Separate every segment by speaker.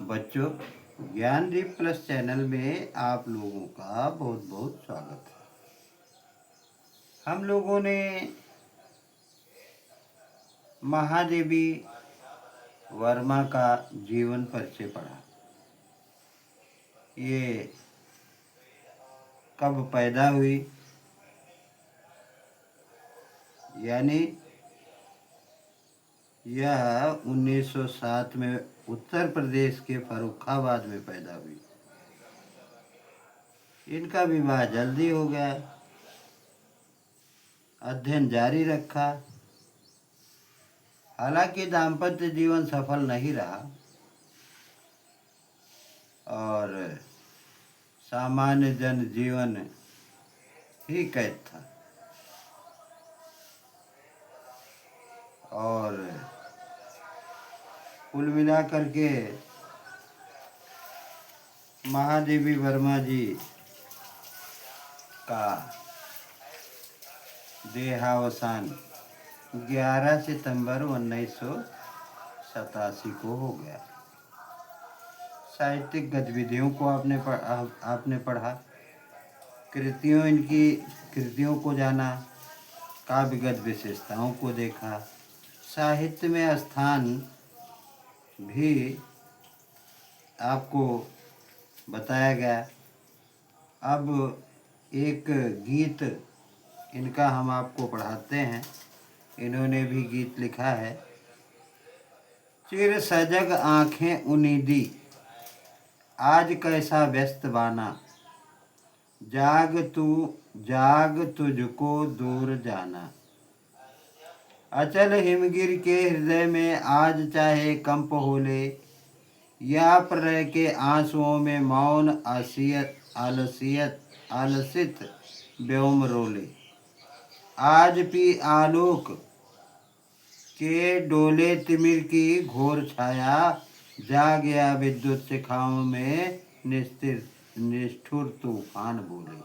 Speaker 1: बच्चों, ज्ञान दीप plus channel में आप लोगों का बहुत बहुत स्वागत है। हम लोगों ने महादेवी वर्मा का जीवन परिचय पढ़ा। ये कब पैदा हुई, यानी यह 1907 में उत्तर प्रदेश के फर्रुखाबाद में पैदा हुई। इनका विवाह जल्दी हो गया, अध्ययन जारी रखा। हालांकि दाम्पत्य जीवन सफल नहीं रहा और सामान्य जन जीवन ही कैद था। और कुल मिलाकर के महादेवी वर्मा जी का देहावसान 11 सितंबर 1987 को हो गया। साहित्यिक गतिविधियों को आपने पढ़ा, इनकी कृतियों को जाना, काव्यगत विशेषताओं को देखा, साहित्य में स्थान भी आपको बताया गया। अब एक गीत इनका हम आपको पढ़ाते हैं। इन्होंने भी गीत लिखा है। चिर सजग आँखें उनीदी, आज कैसा व्यस्त बाना, जाग तुझको दूर जाना। अचल हिमगिर के हृदय में आज चाहे कंप होले, या प्रलय के आंसुओं में मौन आलसित व्योम रोले। आज पी आलोक के डोले तिमिर की घोर छाया, जा गया विद्युत शिखाओं में निष्ठुर तूफान बोले।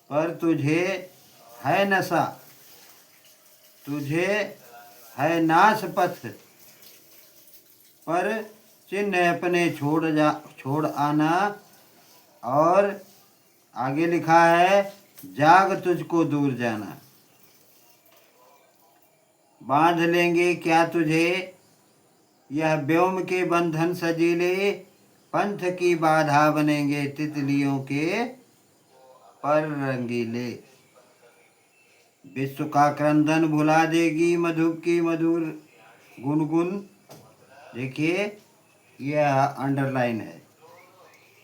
Speaker 1: पर तुझे है नशा, तुझे है नाश पथ, पर चिन्ह अपने छोड़ आना। और आगे लिखा है, जाग तुझको दूर जाना। बांध लेंगे क्या तुझे यह व्योम के बंधन सजीले, पंथ की बाधा बनेंगे तितलियों के पर रंगीले। विश्व का क्रंदन भुला देगी मधु की मधुर गुनगुन। देखिए, यह अंडरलाइन है।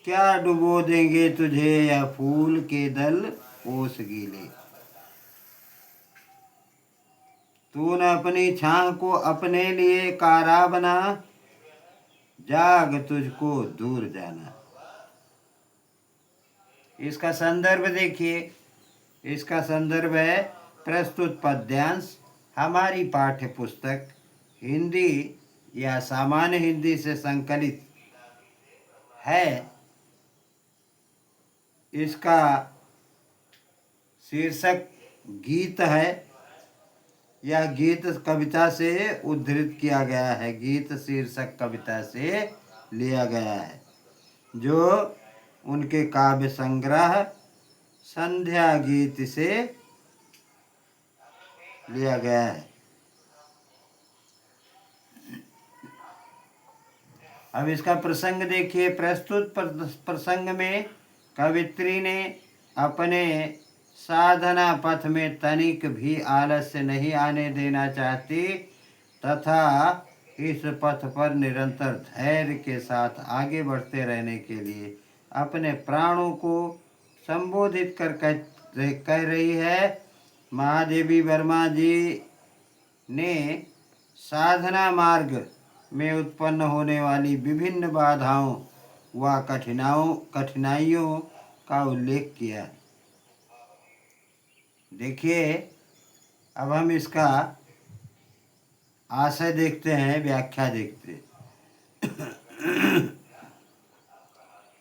Speaker 1: क्या डुबो देंगे तुझे यह फूल के दल ओस गीले। तूने अपनी छाह को अपने लिए कारा बना, जाग तुझको दूर जाना। इसका संदर्भ देखिए। इसका संदर्भ है प्रस्तुत पद्यांश हमारी पाठ्य पुस्तक हिंदी या सामान्य हिंदी से संकलित है। इसका शीर्षक गीत है। यह गीत कविता से उद्धृत किया गया है। गीत शीर्षक कविता से लिया गया है, जो उनके काव्य संग्रह संध्या गीत से लिया गया है। अब इसका प्रसंग देखिए। प्रस्तुत प्रसंग में कवित्री ने अपने साधना पथ में तनिक भी आलस्य नहीं आने देना चाहती तथा इस पथ पर निरंतर धैर्य के साथ आगे बढ़ते रहने के लिए अपने प्राणों को संबोधित कर कह रही है। महादेवी वर्मा जी ने साधना मार्ग में उत्पन्न होने वाली विभिन्न बाधाओं व कठिनाइयों का उल्लेख किया। देखिए, अब हम इसका आशय देखते हैं, व्याख्या देखते हैं।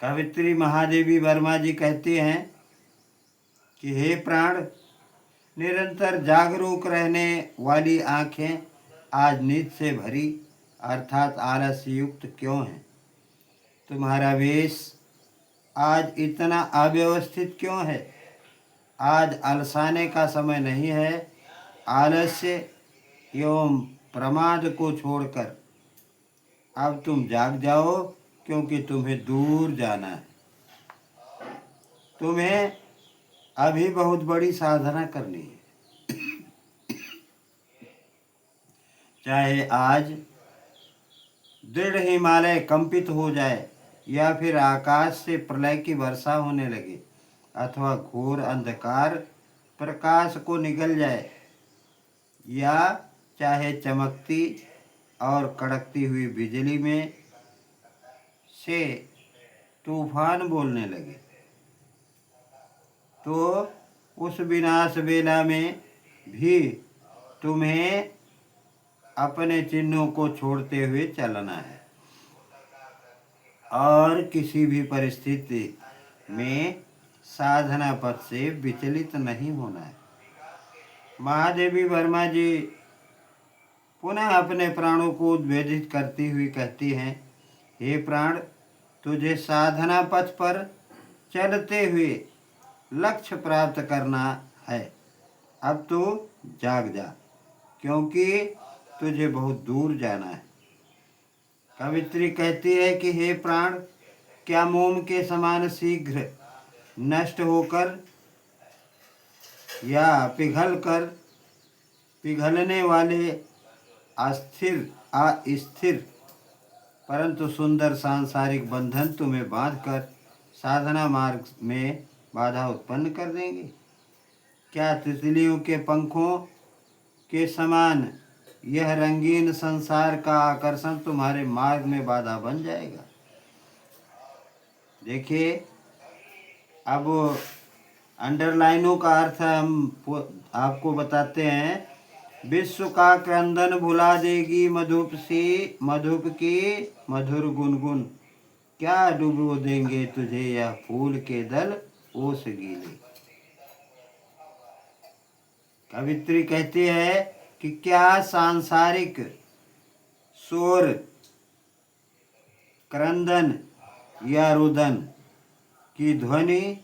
Speaker 1: कवित्री महादेवी वर्मा जी कहती हैं कि हे प्राण, निरंतर जागरूक रहने वाली आँखें आज नींद से भरी अर्थात आलस्य युक्त क्यों हैं। तुम्हारा वेश आज इतना अव्यवस्थित क्यों है? आज अलसाने का समय नहीं है। आलस्य एवं प्रमाद को छोड़कर अब तुम जाग जाओ, क्योंकि तुम्हें दूर जाना है। तुम्हें अभी बहुत बड़ी साधना करनी है। चाहे आज दृढ़ हिमालय कंपित हो जाए, या फिर आकाश से प्रलय की वर्षा होने लगे, अथवा घोर अंधकार प्रकाश को निगल जाए, या चाहे चमकती और कड़कती हुई बिजली में से तूफान बोलने लगे, तो उस विनाश वेला में भी तुम्हें अपने चिन्हों को छोड़ते हुए चलना है और किसी भी परिस्थिति में साधना पथ से विचलित नहीं होना है। महादेवी वर्मा जी पुनः अपने प्राणों को उद्वेलित करती हुई कहती हैं, हे प्राण, तुझे साधना पथ पर चलते हुए लक्ष्य प्राप्त करना है। अब तू जाग जा, क्योंकि तुझे बहुत दूर जाना है। कवित्री कहती है कि हे प्राण, क्या मोम के समान शीघ्र नष्ट होकर या पिघलने वाले अस्थिर परंतु सुंदर सांसारिक बंधन तुम्हें बांधकर साधना मार्ग में बाधा उत्पन्न कर देंगे? क्या तितलियों के पंखों के समान यह रंगीन संसार का आकर्षण तुम्हारे मार्ग में बाधा बन जाएगा? देखिए, अब अंडरलाइनों का अर्थ हम आपको बताते हैं। विश्व का क्रंदन भुला देगी मधुप की मधुर गुनगुन, क्या डुबो देंगे तुझे यह फूल के दल ओस गीले। कवित्री कहती है कि क्या सांसारिक शोर, क्रंदन या रुदन की ध्वनि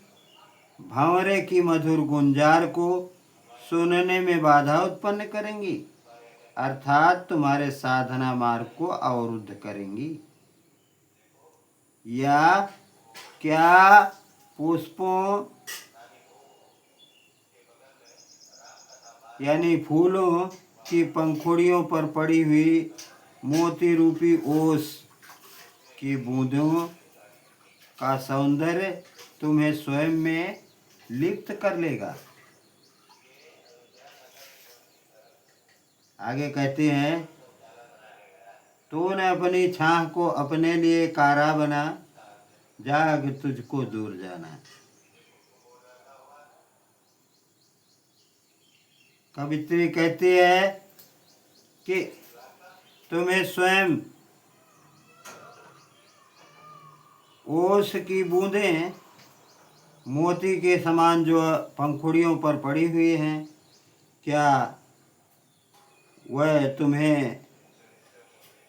Speaker 1: भंवरे की मधुर गुंजार को सुनने में बाधा उत्पन्न करेंगी, अर्थात तुम्हारे साधना मार्ग को अवरुद्ध करेंगी? या क्या पुष्पों यानी फूलों की पंखुड़ियों पर पड़ी हुई मोती रूपी ओस की बूंदों का सौंदर्य तुम्हें स्वयं में लिप्त कर लेगा? आगे कहते हैं, तूने अपनी छाह को अपने लिए कारा बना, जाग तुझको दूर जाना है। कवित्री कहती है कि तुम्हें स्वयं ओस की बूंदें मोती के समान जो पंखुड़ियों पर पड़ी हुई हैं, क्या वह तुम्हें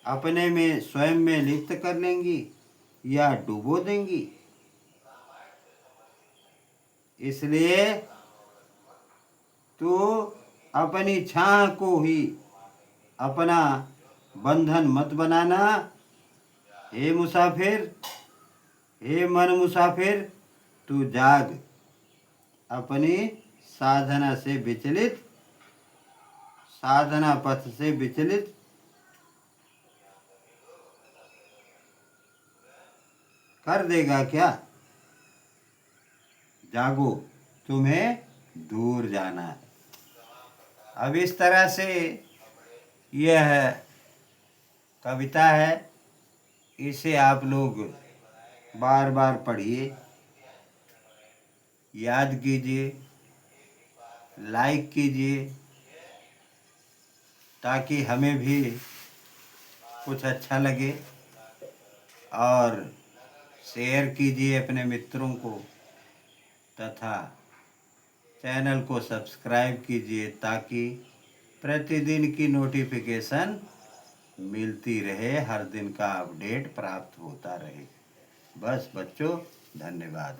Speaker 1: अपने में स्वयं में लिप्त कर लेंगी या डुबो देंगी? इसलिए तू अपनी छाह को ही अपना बंधन मत बनाना। हे मुसाफिर, हे मन मुसाफिर, तू जाग, अपनी साधना पथ से विचलित कर देगा क्या? जागो, तुम्हें दूर जाना है। अब इस तरह से यह कविता है, इसे आप लोग बार बार पढ़िए, याद कीजिए, लाइक कीजिए, ताकि हमें भी कुछ अच्छा लगे, और शेयर कीजिए अपने मित्रों को, तथा चैनल को सब्सक्राइब कीजिए ताकि प्रतिदिन की नोटिफिकेशन मिलती रहे, हर दिन का अपडेट प्राप्त होता रहे। बस बच्चों, धन्यवाद।